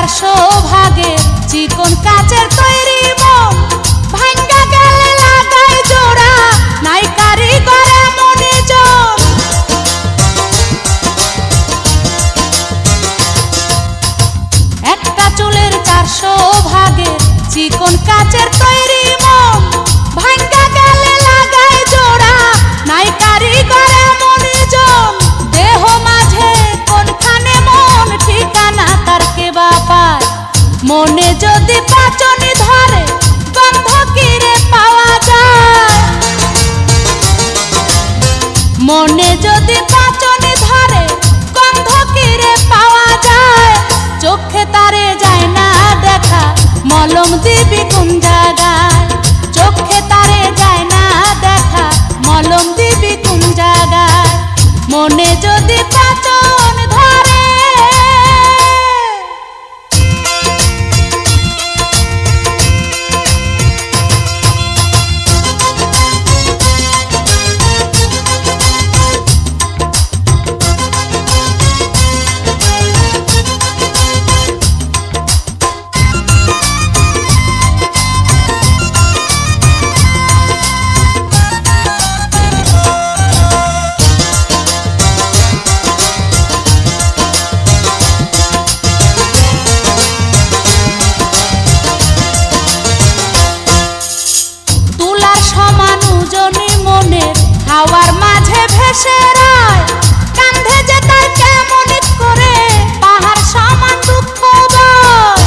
400 ভাগের চিকন কাচের তৈরি মন ভাঙ্গা গেলে লাগাই জোড়া নাই কারিগর এমনই জন। একটা চুলের 400 ভাগের চিকন কাচের তৈরি মন ভাঙ্গা গেলে লাগাই জোড়া নাই কারিগর এমনই জন। দেহ মাঝে কোনখানে মন ঠিকানা তার কে বা পায়, মনে যদি পাচনি ধরে গন্ধ কিরে পাওয়া যায়। মনে যদি পাচনি ধরে গন্ধ কিরে পাওয়া যায়। চোখে তারে যায় না দেখা মলম দিবি কোন জায়গায়। চোখে তারে যায় না দেখা মলম দিবি কোন জায়গায়। মনে যদি পাচন ধরে হাওয়ার মাঝে ভেসে রায় কান্ধে যে তার কেমন করে পাহাড় সমান দুঃখ বয়।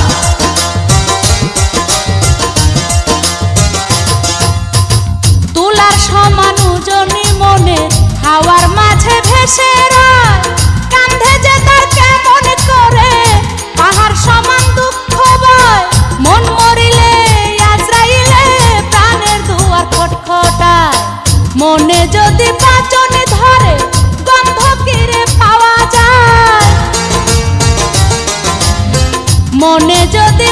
তুলার সমান ওজনি মনের হাওয়ার মাঝে ভেসে রায় কান্ধে যে তার কেমন করে পাহাড় সমান দুঃখ বয়। মন মরিলে আজরাইলে প্রাণের দুয়ার খটখটায়। মনে যদি পাচনে ধরে গন্ধ কিরে পাওয়া যায়। মনে যদি